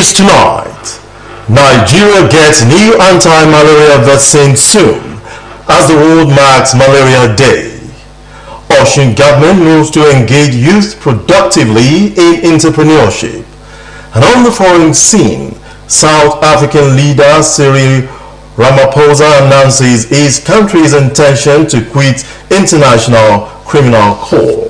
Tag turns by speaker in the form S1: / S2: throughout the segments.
S1: News tonight. Nigeria gets new anti-malaria vaccine soon as the world marks Malaria Day. Osun government moves to engage youth productively in entrepreneurship. And on the foreign scene, South African leader Cyril Ramaphosa announces his country's intention to quit International Criminal Court.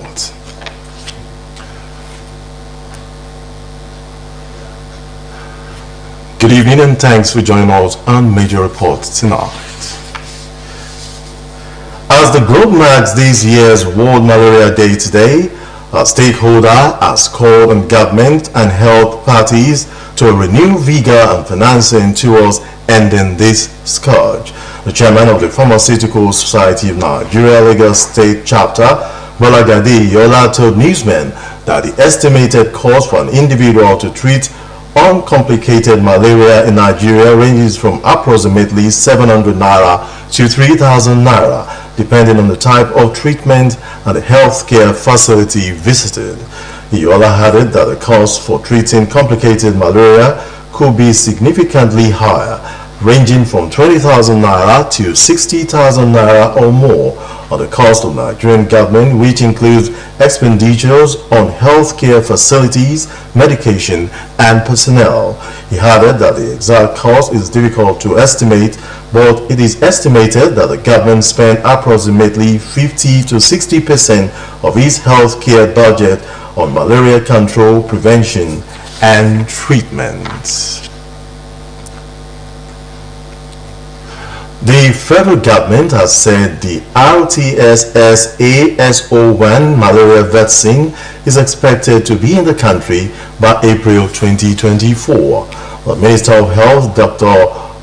S1: Good evening and thanks for joining us on Major Reports tonight. As the globe marks this year's World Malaria Day today, a stakeholder has called on government and health parties to renew vigor and financing towards ending this scourge. The chairman of the Pharmaceutical Society of Nigeria Lagos State Chapter, Bolagade Yola, told newsmen that the estimated cost for an individual to treat uncomplicated malaria in Nigeria ranges from approximately 700 naira to 3,000 naira, depending on the type of treatment and the healthcare facility visited. Yola added that the cost for treating complicated malaria could be significantly higher, ranging from 20,000 naira to 60,000 naira or more, on the cost of Nigerian government, which includes expenditures on healthcare facilities, medication, and personnel. He added that the exact cost is difficult to estimate, but it is estimated that the government spent approximately 50 to 60% of its healthcare budget on malaria control, prevention, and treatment. The federal government has said the RTS-AS01 malaria vaccine is expected to be in the country by April 2024. The Minister of Health, Dr.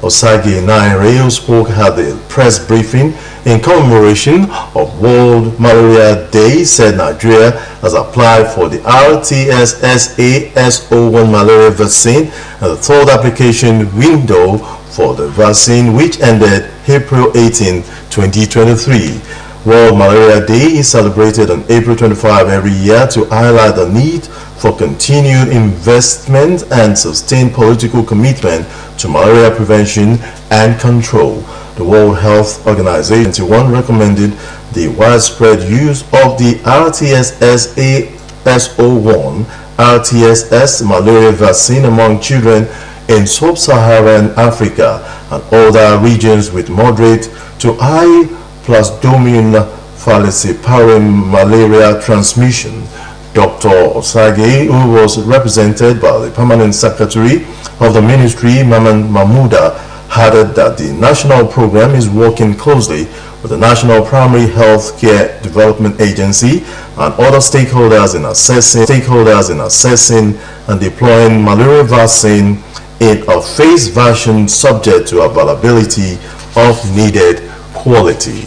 S1: Osbc, who spoke at the press briefing in commemoration of World Malaria Day, said Nigeria has applied for the RTS-AS01 malaria vaccine and the third application window for the vaccine, which ended April 18, 2023. World Malaria Day is celebrated on April 25 every year to highlight the need for continued investment and sustained political commitment to malaria prevention and control. The World Health Organization recommended the widespread use of the RTS-AS01 RTS malaria vaccine among children in sub-Saharan Africa and other regions with moderate to high Plasmodium falciparum malaria transmission. Dr. Osbc, who was represented by the Permanent Secretary of the Ministry, Maman Mahmouda, added that the national program is working closely with the National Primary Health Care Development Agency and other stakeholders in assessing and deploying malaria vaccine in a phased version subject to availability of needed quality.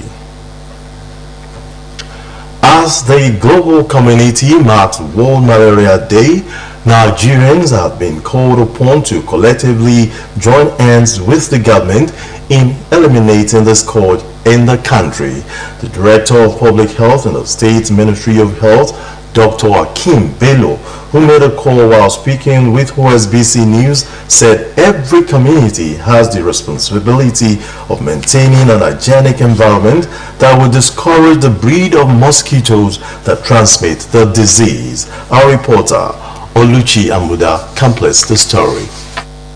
S1: As the global community marks World Malaria Day, Nigerians have been called upon to collectively join hands with the government in eliminating the scourge in the country. The Director of Public Health in the State Ministry of Health, Dr. Akim Bello, who made a call while speaking with Osbc News, said every community has the responsibility of maintaining an hygienic environment that will discourage the breed of mosquitoes that transmit the disease. Our reporter, Oluchi Amuda, completes the story.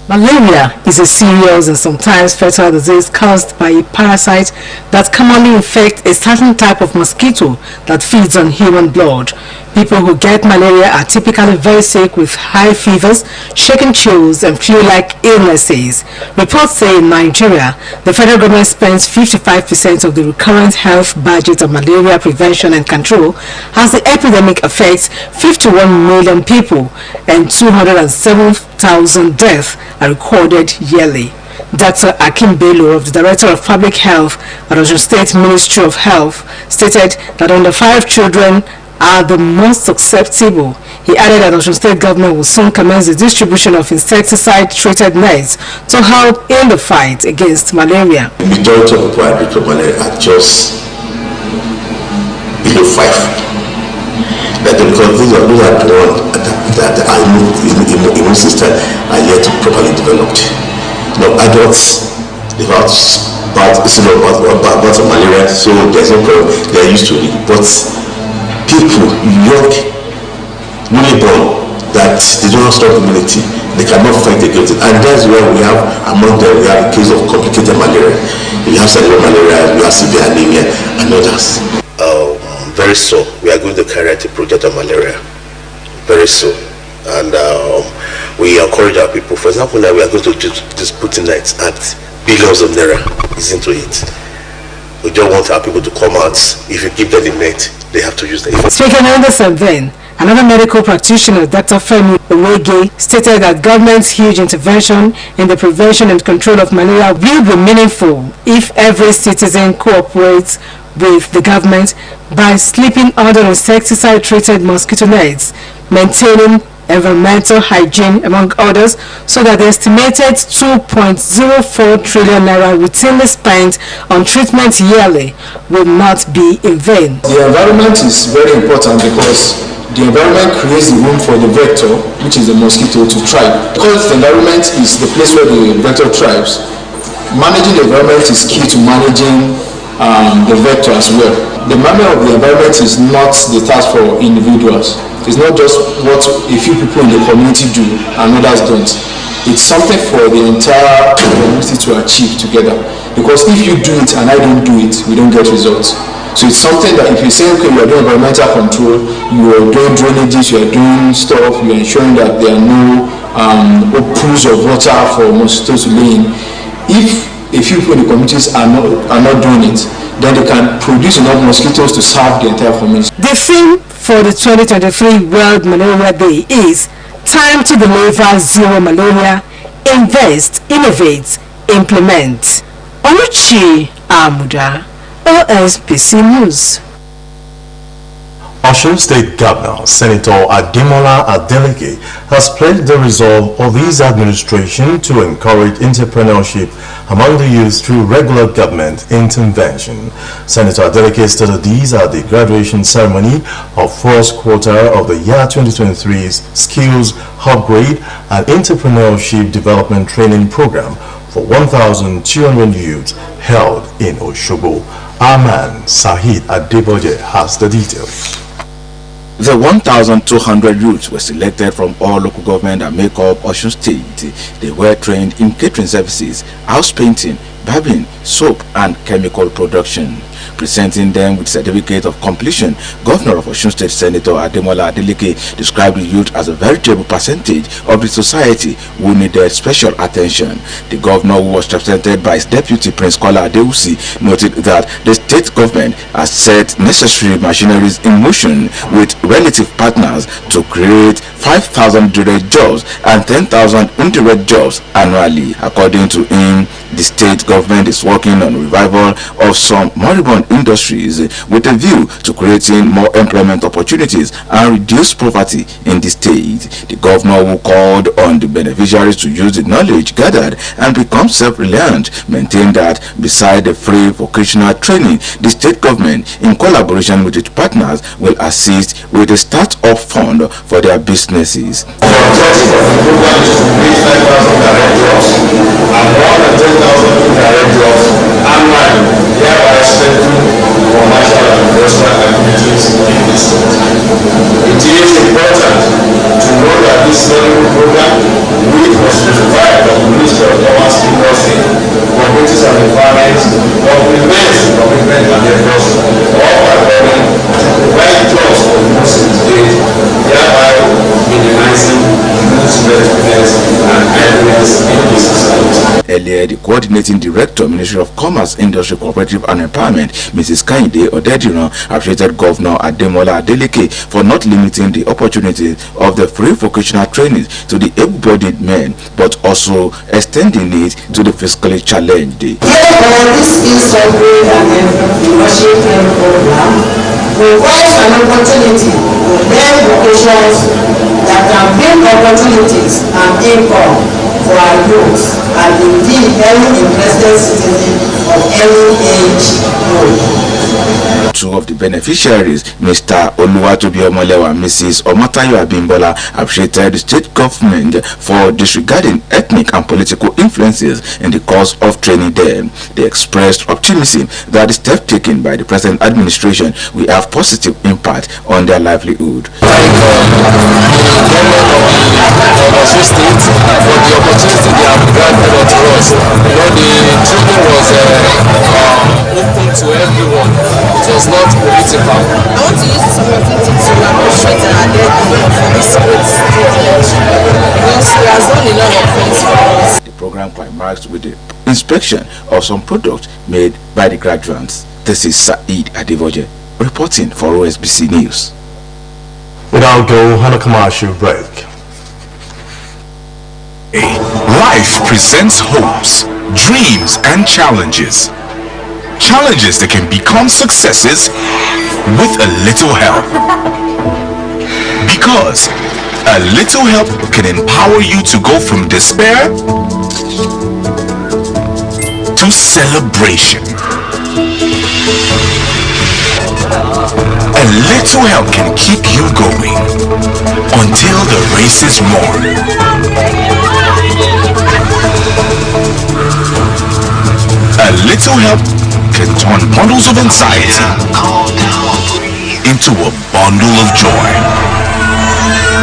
S2: Malaria is a serious and sometimes fatal disease caused by a parasite that commonly infects a certain type of mosquito that feeds on human blood. People who get malaria are typically very sick with high fevers, shaking chills, and flu-like illnesses. Reports say in Nigeria, the federal government spends 55% of the recurrent health budget on malaria prevention and control, as the epidemic affects 51 million people and 207,000 deaths are recorded yearly. Dr. Akim Bello, of the Director of Public Health at Osun State Ministry of Health, stated that under 5 children are the most susceptible. He added that Osun State government will soon commence the distribution of insecticide-treated nets to help in the fight against malaria.
S3: The majority of people with malaria are just below 5. because those are the ones that our immune system are yet to properly developed. Adults, they've had bouts of malaria, so there's no problem. They're used to it. But people, young, newly born, that they don't have strong immunity, they cannot fight against it. And that's where we have, among them, we have a case of complicated malaria. We have cellular malaria, we have severe anemia, and others. Very soon, we are going to carry out a project on malaria. Very soon. And we encourage our people. For example, now we are going to just put in that at billions of naira is into it. We don't want our people to come out. If you give them the net, they have to use the net.
S2: Speaking on this event, another medical practitioner, Dr. Femi Owege, stated that government's huge intervention in the prevention and control of malaria will be meaningful if every citizen cooperates with the government by sleeping under insecticide-treated mosquito nets, maintaining environmental hygiene, among others, so that the estimated 2.04 trillion naira routinely spent on treatment yearly will not be in vain.
S4: The environment is very important because the environment creates the room for the vector, which is the mosquito, to thrive. Because the environment is the place where the vector thrives, managing the environment is key to managing the vector as well. The management of the environment is not the task for individuals. It's not just what a few people in the community do and others don't. It's something for the entire community to achieve together. Because if you do it and I don't do it, we don't get results. So it's something that if you say, okay, you are doing environmental control, you are doing drainages, you are doing stuff, you are ensuring that there are no pools of water for mosquitoes to lay in. If a few people in the communities are not doing it, then they can produce enough mosquitoes to serve the entire community.
S2: The theme for the 2023 World Malaria Day is Time to Deliver Zero Malaria, Invest, Innovate, Implement. Oluchi Amuda, Osbc News.
S1: Osun State Governor, Senator Ademola Adeleke, has pledged the resolve of his administration to encourage entrepreneurship among the youth through regular government intervention. Senator Adeleke stated these at the graduation ceremony of first quarter of the year 2023's Skills Upgrade and Entrepreneurship Development Training Program for 1,200 youths held in Osogbo. Our man, Sahid Adeboje, has the details.
S5: The 1,200 youths were selected from all local government that make up Osun State. They were trained in catering services, house painting, barbing, soap and chemical production. Presenting them with certificate of completion, Governor of Osun State Senator Ademola Adeleke described the youth as a veritable percentage of the society who needed special attention. The governor, who was represented by his deputy Prince Kola Adeusi, noted that the state government has set necessary machineries in motion with relative partners to create 5,000 direct jobs and 10,000 indirect jobs annually. According to him, the state government is working on revival of some moribund industries with a view to creating more employment opportunities and reduce poverty in the state. The governor, who called on the beneficiaries to use the knowledge gathered and become self-reliant, maintained that beside the free vocational training, the state government, in collaboration with its partners, will assist with a start-up fund for their businesses.
S6: The objective of the program is to create 5,000 direct jobs and more than 10,000 indirect jobs annually, thereby strengthening commercial and industrial activities in the state. It is important to know that this learning program, which was certified by the Ministry of Commerce, Industry, Cooperative and Environment, complements the commitment and efforts of our government to provide jobs for the most in the state, thereby minimizing youth-lessness and idleness in the society.
S5: Earlier, the coordinating director, Ministry of Commerce, Industry, Cooperative and Empowerment, Mrs. Kainde Odediran, appreciated Governor Ademola Adeleke for not limiting the opportunities of the free vocational training to the able-bodied men, but also extending it to the physically challenged.
S7: This is upgrade and entrepreneurship program provides an opportunity to learn vocations that can bring opportunities and income for our youth and indeed any interested citizen of any age group.
S5: Two of the beneficiaries, Mr. Oluwatobi-Omolewa and Mrs. Omatayo Abimbola, appreciated the state government for disregarding ethnic and political influences in the course of training them. They expressed optimism that the step taken by the present administration will have positive impact on their livelihood.
S4: Osbc State for the opportunity they have granted to us. The training was open to everyone. It was not political.
S8: I want to use this opportunity to appreciate our dead for this great state because he has done a lot of things for us.
S5: The program climaxed with the inspection of some products made by the graduates. This is Saeed Adevoje reporting for Osbc News.
S1: We now go on a commercial break.
S9: Life presents hopes, dreams, and challenges. Challenges that can become successes with a little help. Because a little help can empower you to go from despair to celebration. A little help can keep you going until the race is won. A little help can turn bundles of anxiety into a bundle of joy.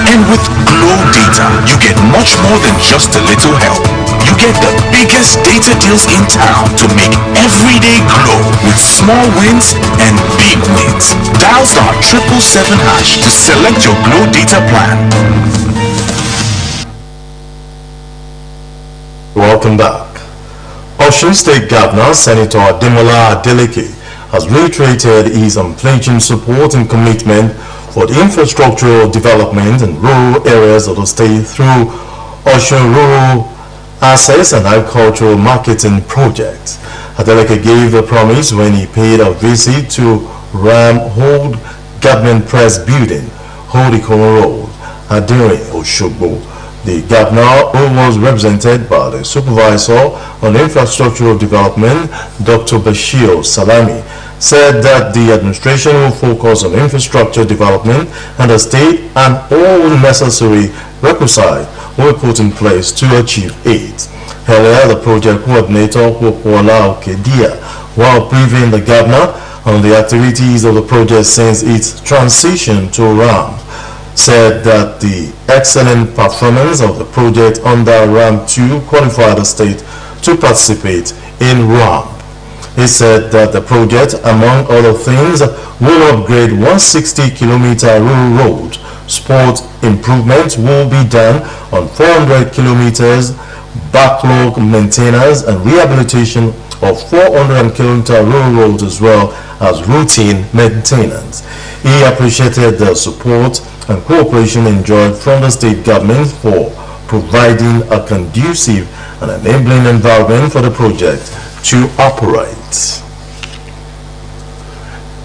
S9: And with Glow Data, you get much more than just a little help. You get the biggest data deals in town to make every day glow with small wins and big wins. Dial *777# to select your Glow Data plan.
S1: Welcome back. Osun State Governor Senator Ademola Adeleke has reiterated his unflinching support and commitment for the infrastructural development in rural areas of the state through Osun Rural Access and Agricultural Marketing Projects. Adeleke gave the promise when he paid a visit to Ram Old Government Press Building, Old Ikono Road, Adire, Oshogbo. The governor, who was represented by the supervisor on infrastructural development, Dr. Bashir Salami, said that the administration will focus on infrastructure development and the state and all necessary requisites will be put in place to achieve it. Earlier, the project coordinator, Popola Okedia, while briefing the governor on the activities of the project since its transition to RAM, said that the excellent performance of the project under RAM 2 qualified the state to participate in RAM. He said that the project, among other things, will upgrade 160-kilometer rural road. Sport improvements will be done on 400 kilometers, backlog maintenance and rehabilitation of 400-kilometer rural roads as well as routine maintenance. He appreciated the support and cooperation enjoyed from the state government for providing a conducive and enabling environment for the project to operate.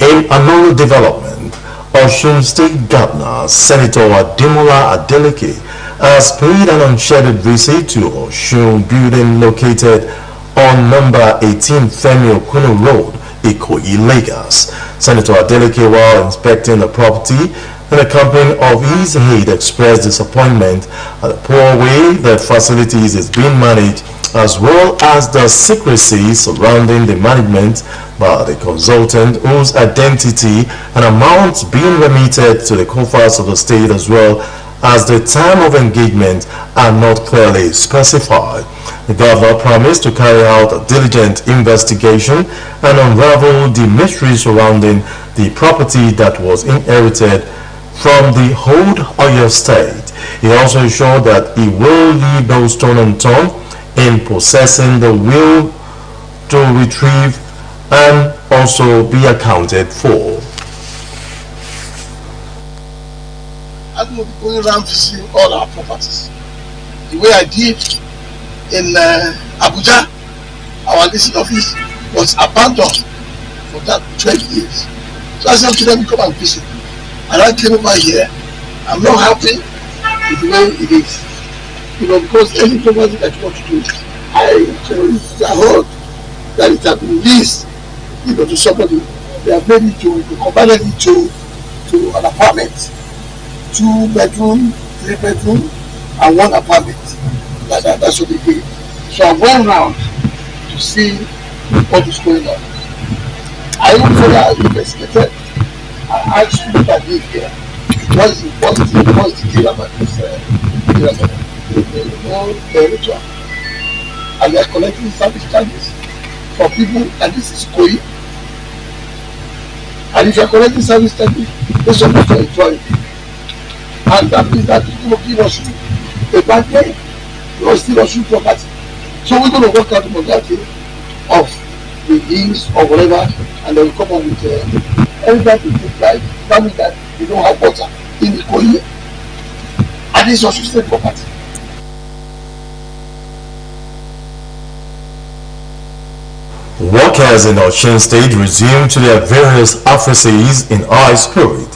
S1: In another development, Osun State Governor Senator Ademola Adeleke has paid an unscheduled visit to Osun building located on number 18 Femi Okuno Road, Ikoyi, Lagos. Senator Adeleke, while inspecting the property in the company of his aide, expressed disappointment at the poor way that facilities is being managed, as well as the secrecy surrounding the management by the consultant, whose identity and amounts being remitted to the coffers of the state, as well as the time of engagement, are not clearly specified. The governor promised to carry out a diligent investigation and unravel the mystery surrounding the property that was inherited from the old Oyo state. He also assured that he will leave no stone unturned in possessing the will to retrieve and also be accounted for.
S10: I will be going around visiting all our properties. The way I did in Abuja, our listed office was abandoned for that 12 years. So I said to them, come and visit. And I came over here. I'm not happy with the way it is. Because any property that you want to do, I heard that it has been leased, to somebody they have made it to, they converted it to an apartment, 2 bedroom, 3 bedroom, and 1 apartment. That's what they did. So I went around to see what is going on. I even further investigated. I asked people that live here, what's the deal about this ritual? And they are collecting service charges for people, and this is Koi. And if you are collecting service charges, they're supposed to enjoy it. And that means that people will give us a bad name. We will still issue property. So we're going to work out the modality of the lease or whatever, and then we come up with every time we take life, that means that we don't have water in the Koi. And this is also state property.
S1: Workers in Osun State resumed to their various offices in high spirit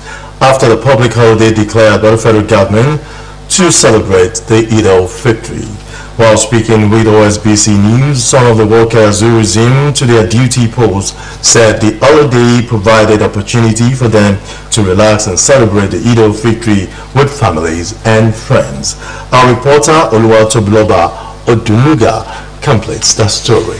S1: after the public holiday declared by the federal government to celebrate the Eid al-Fitr. While speaking with Osbc News, some of the workers who resumed to their duty posts said the holiday provided opportunity for them to relax and celebrate the Eid al-Fitr with families and friends. Our reporter Oluwatobiloba Odunuga completes the story.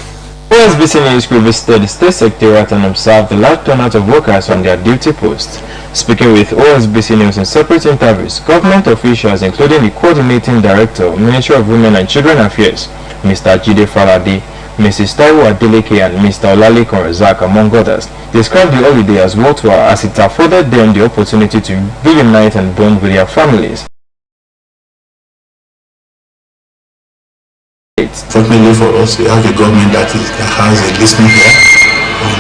S11: Osbc News crew visited the State Secretariat and observed the large turnout of workers on their duty posts. Speaking with Osbc News in separate interviews, government officials including the Coordinating Director, Ministry of Women and Children Affairs, Mr. Jide Falade, Mrs. Taiwo Adeleke and Mr. Olalekan Razak, among others, described the holiday as worthwhile as it afforded them the opportunity to reunite and bond with their families.
S3: Fortunately for us, we have a government that has a listening ear,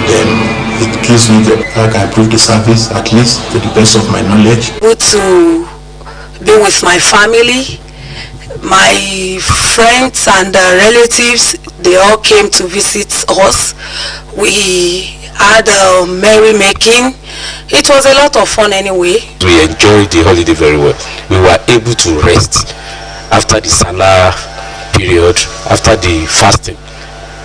S3: and it gives me I can improve the service at least to the best of my knowledge.
S12: Good to be with my family, my friends and relatives. They all came to visit us. We had a merrymaking. It was a lot of fun anyway.
S13: We enjoyed the holiday very well. We were able to rest after the Salah period, after the fasting.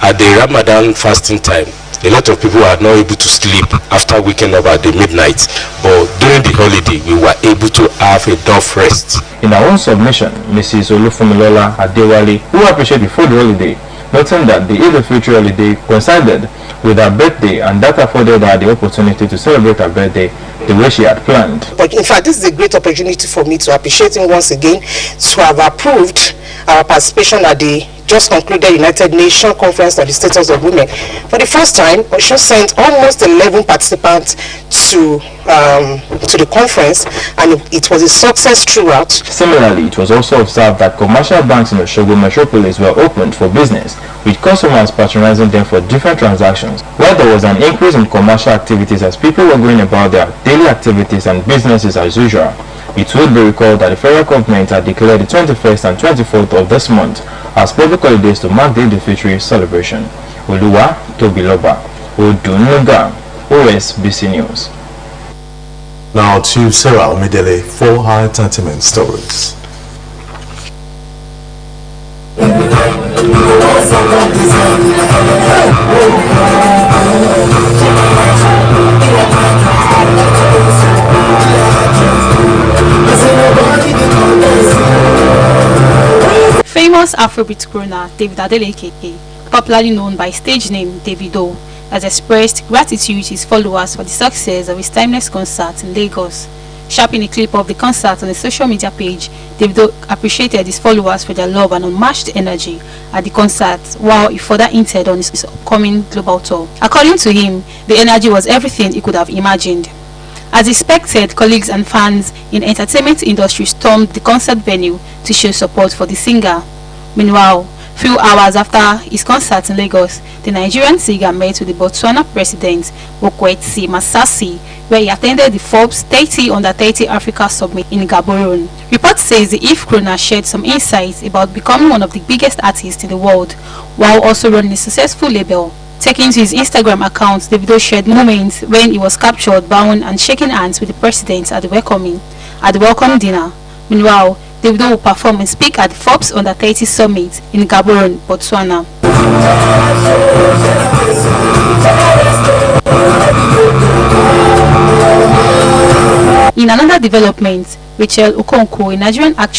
S13: At the Ramadan fasting time, a lot of people are not able to sleep after waking up at the midnight, but during the holiday we were able to have enough rest.
S11: In her own submission, Mrs. Olufumilola Adewale, who appreciated the food holiday, noting that the Eid al-Fitr holiday coincided with her birthday and that afforded her the opportunity to celebrate her birthday the way she had planned.
S14: But in fact, this is a great opportunity for me to appreciate him once again, to have approved our participation at the just concluded United Nations Conference on the Status of Women. For the first time, Osun sent almost 11 participants to the conference, and it was a success throughout.
S11: Similarly, it was also observed that commercial banks in Osogbo metropolis were opened for business, with customers patronizing them for different transactions, where there was an increase in commercial activities as people were going about their daily activities and businesses as usual. It will be recalled that the federal government had declared the 21st and 24th of this month as public holidays to mark the Eid al-Fitr celebration. Oluwatobiloba Odunuga, OSBC News.
S1: Now to Sarah Omidele for her entertainment stories.
S15: Famous Afrobeat crooner David Adeleke, popularly known by stage name Davido, has expressed gratitude to his followers for the success of his timeless concert in Lagos. Sharing a clip of the concert on his social media page, Davido appreciated his followers for their love and unmatched energy at the concert, while he further hinted on his upcoming global tour. According to him, the energy was everything he could have imagined. As expected, colleagues and fans in the entertainment industry stormed the concert venue to show support for the singer. Meanwhile, few hours after his concert in Lagos, the Nigerian singer met with the Botswana president, Bokwetsi Masasi, where he attended the Forbes 30 Under 30 Africa Summit in Gaborone. Report says the IF crooner shared some insights about becoming one of the biggest artists in the world, while also running a successful label. Taking to his Instagram account, Davido shared moments when he was captured, bowing and shaking hands with the president at the welcome dinner. Meanwhile, Davido will perform and speak at the Forbes Under 30 Summit in Gaborone, Botswana. In another development, Rachel Okonkwo, a Nigerian actress